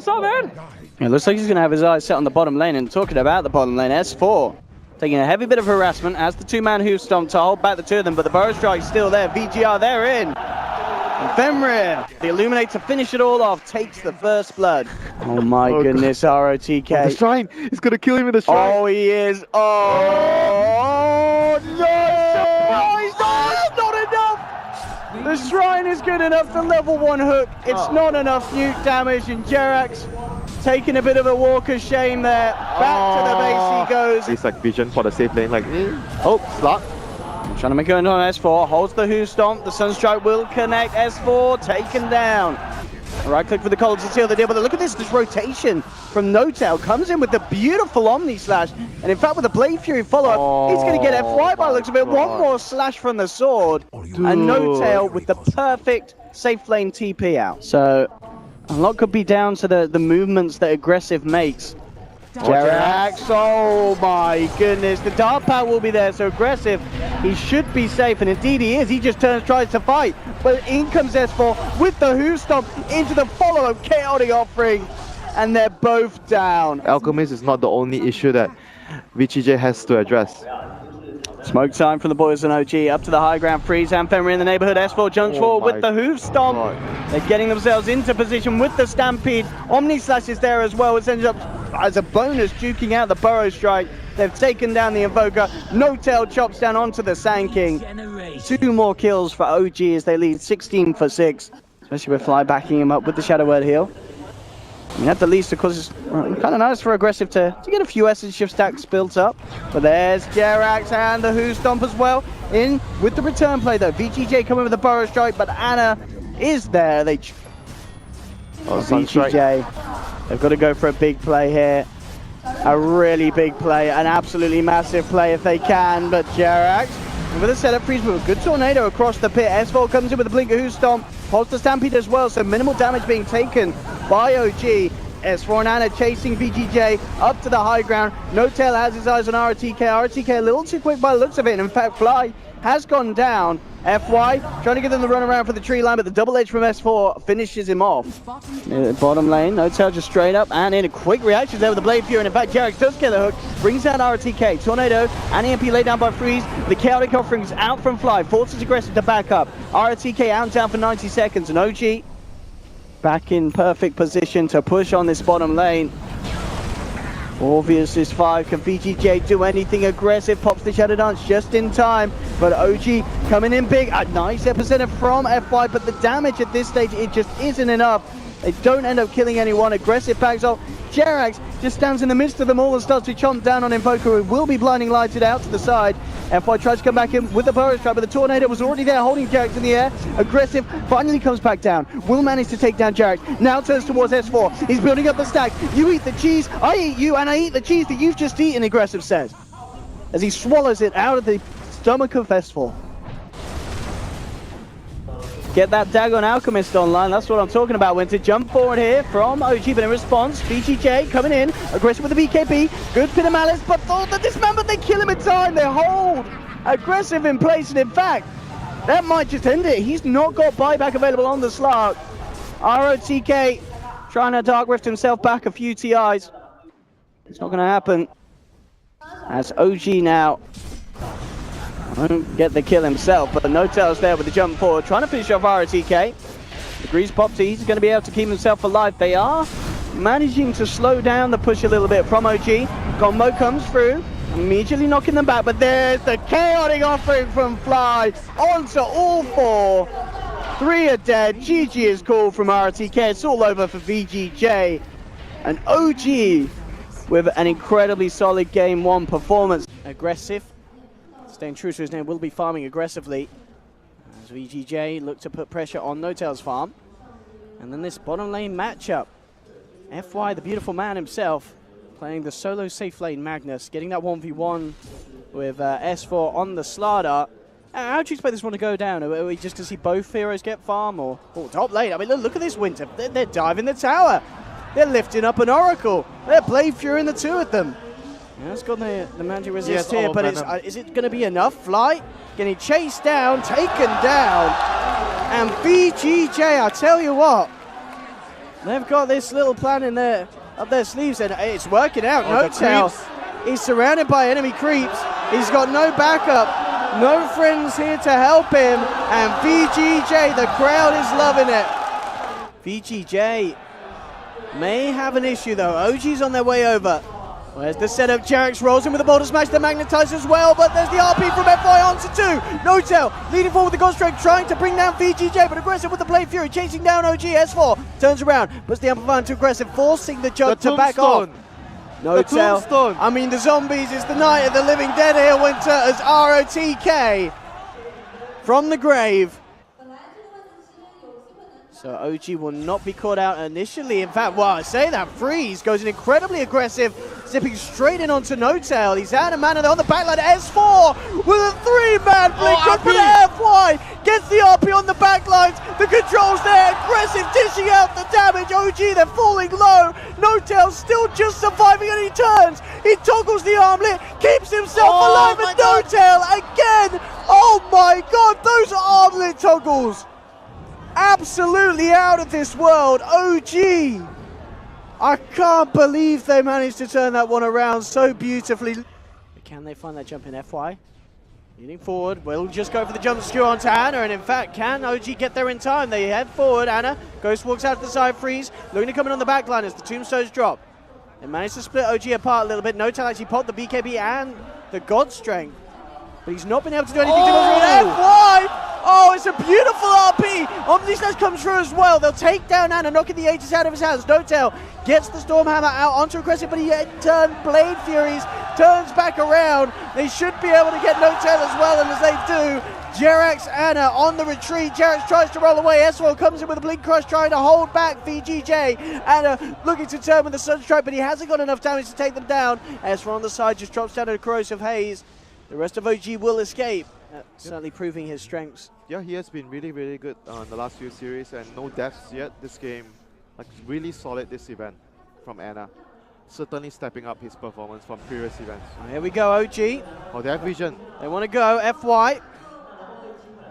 what's up, man? It looks like he's going to have his eyes set on the bottom lane, and talking about the bottom lane, S4 taking a heavy bit of harassment as the two-man hoof stomp to hold back the two of them, but the burrow strike's still there. VGR, they're in. And Fenrir, the Illuminate to finish it all off, takes the first blood. Oh my goodness, ROTK. Oh, the shrine! He's gonna kill him with the shrine! Oh, he is. Oh, no! Surprise! Oh, not enough! The shrine is good enough to level 1 hook. It's not enough nuke damage, and Jerax taking a bit of a walk of shame there. Back to the base he goes. He's like vision for the safe lane, like, oh, slot. Trying to make it on S4, holds the hoof stomp. The Sunstrike will connect. S4 taken down. Right click for the Colts to seal the deal, but look at this rotation from Notail. Comes in with the beautiful Omni Slash, and in fact with the Blade Fury follow-up, he's going to get FY by the looks of it. One more slash from the sword, and Notail with the perfect safe lane TP out. So a lot could be down to the movements that Aggressive makes. Jerax, oh my goodness, the Dart Power will be there, so Aggressive, he should be safe, and indeed he is. He just tries to fight, but in comes S4 with the hoof stomp into the follow-up chaotic offering, and they're both down. Alchemist is not the only issue that VG.J has to address. Smoke time from the boys on OG, up to the high ground, Freeze and Fenrir in the neighborhood. S4 jumps forward with the hoof stomp. They're getting themselves into position with the Stampede. Omni Slash is there as well, which ends up as a bonus duking out the Burrow Strike. They've taken down the Invoker. Notail chops down onto the Sand King. 2 more kills for OG as they lead 16 for 6. Especially with Fly backing him up with the Shadow Word heal. I mean, at the least, of course, it's kind of nice for Aggressive to get a few essence shift stacks built up. But there's Jerax and the hoof stomp as well. In with the return play though. VG.J coming with the Burrow Strike, but Anna is there. VG.J, they've got to go for a big play here. A really big play, an absolutely massive play if they can. But Jerax with a setup freeze with a good tornado across the pit. S4 comes in with a blinker hoof stomp. Holds the Stampede as well, so minimal damage being taken by OG. S4 and Anna chasing VG.J up to the high ground. Notail has his eyes on RTK. RTK a little too quick by the looks of it. And in fact, Fly has gone down. FY trying to get them the run around for the tree line, but the double edge from S4 finishes him off. Bottom lane, Notail just straight up and in a quick reaction there with the Blade Fury. And in fact, Jerax does get the hook, brings down RTK. Tornado and EMP laid down by Freeze. The chaotic offerings out from Fly, forces Aggressive to back up. RTK out and down for 90 seconds, and OG back in perfect position to push on this bottom lane. Orpheus is 5. Can VG.J do anything? Aggressive pops the Shadow Dance just in time, but OG coming in big. A nice epicenter from FY, but the damage at this stage, it just isn't enough. They don't end up killing anyone. Aggressive backs off. Jerax just stands in the midst of them all and starts to chomp down on Invoker, who will be blinding lighted out to the side. FY tries to come back in with the Burrow Strike, but the Tornado was already there holding Jerax in the air. Aggressive finally comes back down, will manage to take down Jerax. Now turns towards S4. He's building up the stack. You eat the cheese, I eat you, and I eat the cheese that you've just eaten, Aggressive says, as he swallows it out of the stomach of S4. Get that Dagon Alchemist online, that's what I'm talking about. Went to jump forward here from OG, but in response, VG.J coming in, Aggressive with the BKB, good pin of Malice, but thought that dismembered, they kill him in time, they hold Aggressive in place, and in fact, that might just end it. He's not got buyback available on the Slark. ROTK trying to Dark Rift himself back a few TIs. It's not going to happen, as OG now won't get the kill himself, but Notail's there with the jump forward, trying to finish off RTK. The Grease Pop T, he's going to be able to keep himself alive. They are managing to slow down the push a little bit from OG. Combo comes through, immediately knocking them back, but there's the chaotic offering from Fly onto all 4. 3 are dead. GG is called from RTK. It's all over for VG.J. And OG with an incredibly solid Game 1 performance. Aggressive, staying true to his name, will be farming aggressively as VG.J look to put pressure on Notail's farm. And then this bottom lane matchup. FY, the beautiful man himself, playing the solo safe lane Magnus, getting that 1v1 with S4 on the Slardar. How do you expect this one to go down? Are we just going to see both heroes get farm? Or top lane? I mean, look at this Winter. They're diving the tower. They're lifting up an Oracle. They're Blade Fury in the 2 of them. Yeah, it's got the magic resist here, but is it going to be enough? Fly getting chased down, taken down, and VG.J, I tell you what, They've got this little plan in there up their sleeves, and it's working out. No-Tail, he's surrounded by enemy creeps. He's got no backup, no friends here to help him, and VG.J, the crowd is loving it. VG.J may have an issue though. OG's on their way over. Where's the setup? Jarex rolls in with a boulder smash, the magnetize as well, but there's the RP from FY onto 2. No-Tail leading forward with the God Strength, trying to bring down VG.J, but aggressive with the Blade Fury, chasing down OG. S4 turns around, puts the Amplifier into aggressive, forcing the Jug to back off. No-Tail. I mean, the zombies is the Night of the Living Dead here, Winter, as ROTK from the grave. So OG will not be caught out initially. In fact, well, I say that, Freeze goes in incredibly aggressive, zipping straight in onto No-Tail. He's out of mana, they're on the backline. S4 with a 3-man blink up for the FY. Gets the RP on the backlines. The controls there, aggressive, dishing out the damage. OG, they're falling low. No-Tail still just surviving, and he turns. He toggles the armlet, keeps himself alive, and No-Tail again. Oh my god, those armlet toggles. Absolutely out of this world. OG, I can't believe they managed to turn that one around so beautifully. Can they find that jump in FY? Leaning forward, will just go for the jump skew onto Ana, and in fact, can OG get there in time? They head forward, Ana, Ghost walks out to the side, Freeze, looking to come in on the back line as the tombstones drop. They managed to split OG apart a little bit. No-Tail actually popped the BKB and the God Strength, but he's not been able to do anything to FY! Oh, it's a beautiful RP! Omnislash comes through as well. They'll take down Ana, knocking the Aegis out of his hands. No-Tail gets the Stormhammer out onto aggressive, but he turned Blade Furies, turns back around. They should be able to get No-Tail as well, and as they do, Jarex, Ana on the retreat. Jarex tries to roll away. S4 comes in with a Blink Crush, trying to hold back VG.J. Ana looking to turn with the Sunstrike, but he hasn't got enough damage to take them down. S4 on the side just drops down in a Corrosive Haze. The rest of OG will escape. Certainly proving his strengths. Yeah, he has been really, really good in the last few series, and no deaths yet this game. Like, really solid this event from Ana. Certainly stepping up his performance from previous events. Here we go, OG. Oh, they have vision. They want to go. FY.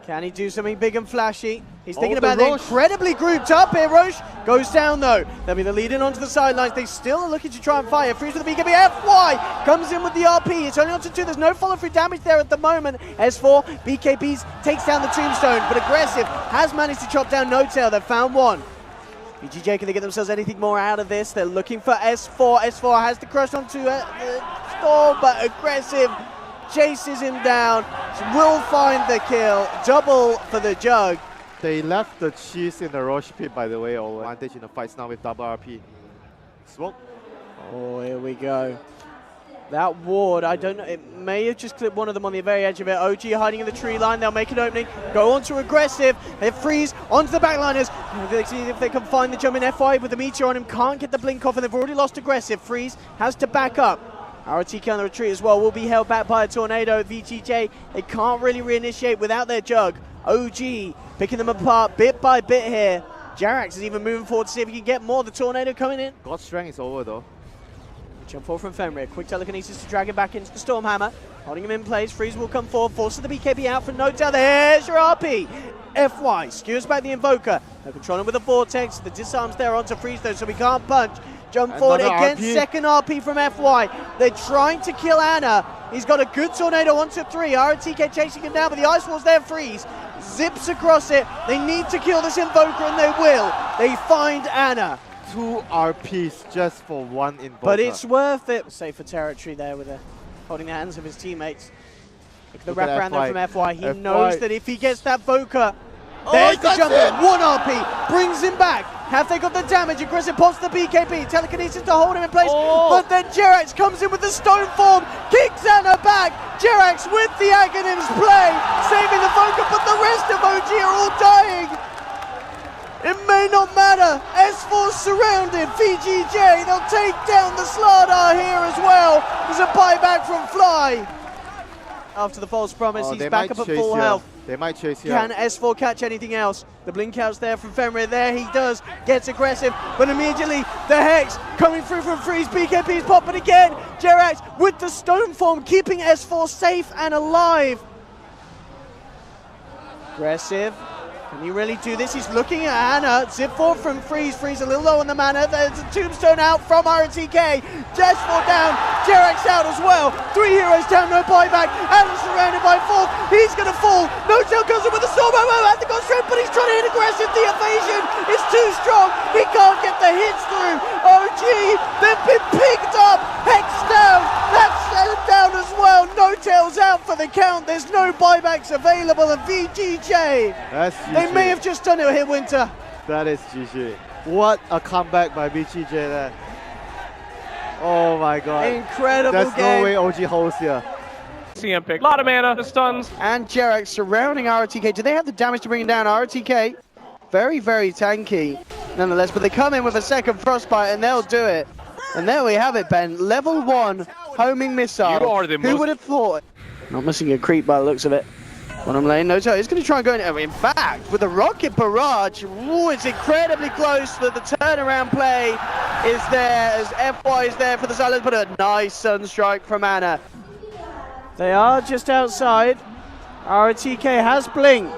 Can he do something big and flashy? He's thinking about it. Incredibly grouped up here. Roche goes down though. They'll be the lead in onto the sidelines. They still are looking to try and fire. Freeze with the BKB. FY comes in with the RP. It's only onto 2. There's no follow through damage there at the moment. S4, BKBs takes down the tombstone, but aggressive has managed to chop down No-Tail. They've found one. VG.J, can they get themselves anything more out of this? They're looking for S4. S4 has the crush onto the Storm, but aggressive chases him down. Will find the kill. Double for the Jug. They left the cheese in the Roche pit, by the way. Or advantage in the fights now with double RP. Smoke. Oh, here we go. That ward, I don't know, it may have just clipped one of them on the very edge of it. OG hiding in the tree line, they'll make an opening, go on to aggressive, they freeze onto the backliners. Let's see if they can find the jump in FY with the meteor on him, can't get the blink off, and they've already lost aggressive. Freeze has to back up. ROTK on the retreat as well, will be held back by a tornado. VG.J, they can't really reinitiate without their Jug. OG picking them apart bit by bit here. Jarex is even moving forward to see if he can get more. The tornado coming in. God Strength is over though. Jump forward from Fenrir. Quick telekinesis to drag him back into the Stormhammer. Holding him in place. Freeze will come forward. Forces the BKB out for No-Tail. There's your RP. FY skewers back the Invoker. They're controlling with the Vortex. The disarm's there onto Freeze though, so we can't punch. Jump forward again. Second RP from FY. They're trying to kill Ana. He's got a good tornado onto 3. ROTK chasing him down, but the Ice Wall's there. Freeze zips across it. They need to kill this Invoker, and they will. They find Ana. 2 RPs just for 1 Invoker. But it's worth it. Safer territory there with holding the hands of his teammates. Look at the wraparound there from FY. He knows that if he gets that Voker, there's the jump in. 1 RP brings him back. Have they got the damage? Aggressive pops the BKB. Telekinesis to hold him in place. But then Jarex comes in with the stone form. Kicks Ana back. Jarex with the Aghanim's play. Saving the Voker, but the rest of OG are all dying. It may not matter. S4 surrounded. VG.J, they'll take down the Slardar here as well. There's a buyback from Fly. After the false promise, he's back up at full health. They might chase here. Can S4 catch anything else? The blink out's there from Fenrir. There he does. Gets aggressive, but immediately the Hex coming through from Freeze. BKB's popping again. Jarex with the stone form, keeping S4 safe and alive. Aggressive. Can he really do this? He's looking at Anna. Zip forward from Freeze. Freeze a little low on the mana. There's a tombstone out from RTK. J4 down. Jerax out as well. 3 heroes down, no buyback. Anna's surrounded by 4. He's going to fall. No-tail goes in with a storm. At the ghost strength, but he's trying to hit aggressive. The evasion is too strong. He can't get the hits through. OG, they've been picked up. Hex down. That's down as well. No-tail's out for the count. There's no buybacks available. And VG.J. That's GG. They may have just done it here, Winter. That is GG. What a comeback by VG.J there. Oh my god. Incredible There's game. no way OG holds here. CM pick. A lot of mana, the stuns. And Jerax surrounding RTK. Do they have the damage to bring him down? RTK, very, very tanky nonetheless, but they come in with a second frostbite and they'll do it. And there we have it, Ben. Level 1 homing missile. You are the Who would have thought? Not missing a creep by the looks of it. Bottom lane, no-tail is going to try and go in. In fact, with the rocket barrage, ooh, it's incredibly close. The turnaround play is there as FY is there for the silence, but a nice sunstrike from Anna. They are just outside. RTK has Blink.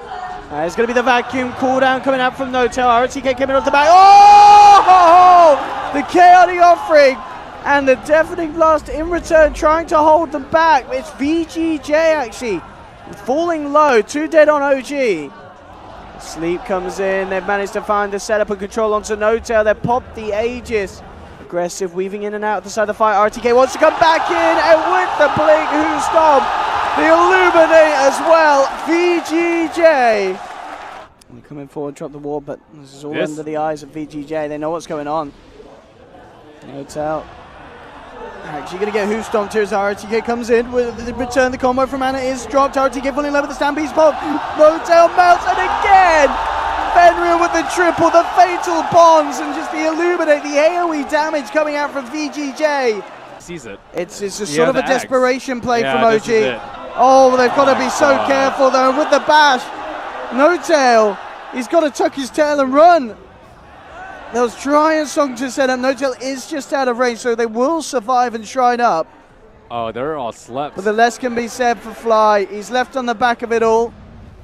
It's going to be the vacuum cooldown coming out from No-Tail. RTK coming off the back. Oh! The chaotic offering and the deafening blast in return, trying to hold them back. It's VG.J actually falling low. 2 dead on OG. Sleep comes in. They've managed to find the setup and control onto No-Tail. They've popped the Aegis. Aggressive, weaving in and out at the side of the fight. RTK wants to come back in, and with the Blink, who stomp, the Illuminate as well. VG.J. They're coming forward, drop the wall, but this is all under the eyes of VG.J. They know what's going on. No-Tail actually going to get who stomped here as RTK comes in. With the return, the combo from Anna is dropped. RTK fully in love with the Stampede's pop. No-Tail melts, and again! Fenrir with the triple, the fatal bonds, and just the Illuminate, the AoE damage coming out from VG.J. Sees it. It's a sort of a desperation play from this is OG. it. Oh, they've got to be so careful though. With the bash, No-Tail, he's got to tuck his tail and run. They'll try a song to set up. No-Tail is just out of range, so they will survive and shrine up. Oh, they're all slept. But the less can be said for Fly. He's left on the back of it all.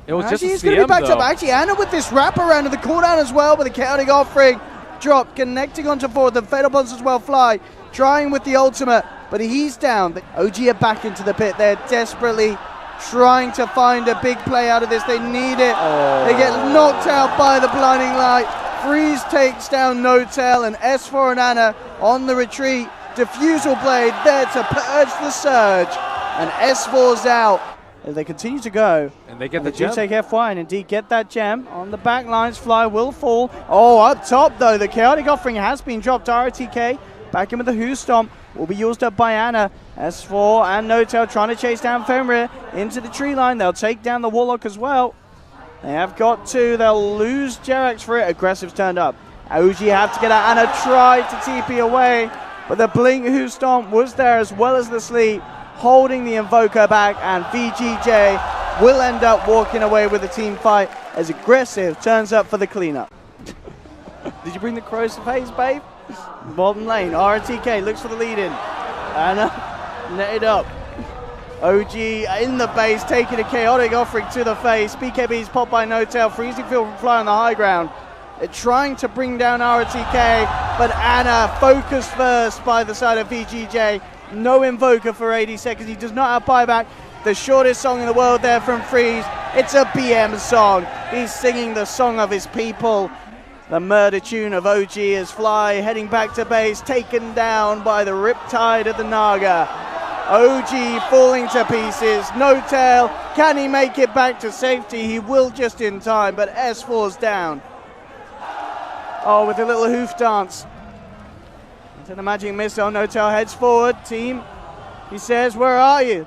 It was Actually, he's just a going to be CM, backed though. up. Actually, Anna with this wraparound of the cooldown as well, with the chaotic offering. Drop, connecting onto forward. The fatal bonds as well. Fly, trying with the ultimate, but he's down. The OG are back into the pit. They're desperately trying to find a big play out of this. They need it. Oh. They get knocked out by the blinding light. Freeze takes down No-Tail, and S4 and Anna on the retreat. Diffusal blade there to purge the surge, and S4's out. As they continue to go, And they get and the they do gem. take FY and indeed get that gem. On the back lines, Fly will fall. Oh, up top though, the chaotic offering has been dropped. RTK back in with the Who Stomp. Will be used up by Anna. S4 and No-Tail trying to chase down Fenrir into the tree line. They'll take down the Warlock as well. They have got to. They'll lose Jerax for it. Aggressive's turned up. OG have to get out. Anna tried to TP away, but the Blink Who Stomp was there as well as the Sleep, holding the Invoker back, and VG.J will end up walking away with the team fight as Aggressive turns up for the cleanup. Did you bring the crows to face, babe? Bottom lane, RTK looks for the lead in. Anna netted up. OG in the base, taking a chaotic offering to the face. BKB's popped by No-Tail, freezing field from Fly on the high ground. They're trying to bring down RTK, but Anna focused first by the side of VG.J. No Invoker for 80 seconds. He does not have buyback. The shortest song in the world there from Freeze. It's a BM song. He's singing the song of his people. The murder tune of OG as Fly heading back to base, taken down by the Riptide of the Naga. OG falling to pieces. No-Tail, can he make it back to safety? He will just in time, but S4's down. Oh, with a little hoof dance. To the magic missile, No-Tail heads forward. Team, he says, where are you?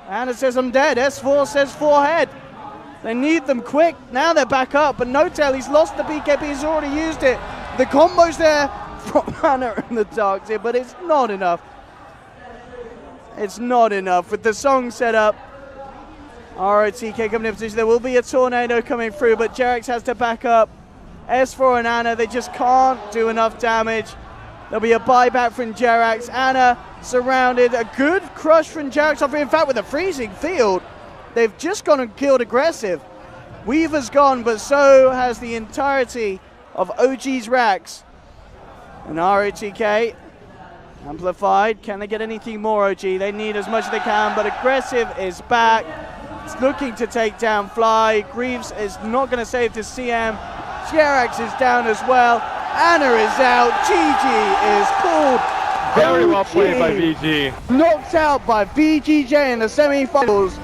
Anna says, I'm dead. S4 says, forehead. They need them quick. Now they're back up, but No-Tail, he's lost the BKB, he's already used it. The combo's there from Anna and the Darks here, but it's not enough. It's not enough with the song set up. ROTK coming in position. There will be a tornado coming through, but Jerax has to back up. S4 and Anna, they just can't do enough damage. There'll be a buyback from Jerax. Anna surrounded. A good crush from Jerax. In fact, with a freezing field, they've just gone and killed Aggressive. Weaver's gone, but so has the entirety of OG's racks. And ROTK amplified. Can they get anything more, OG? They need as much as they can, but Aggressive is back. It's looking to take down Fly. Greaves is not going to save this CM. Jerax is down as well. Anna is out. GG is pulled. Very well OG played by VG. Knocked out by VG.J in the semi-finals.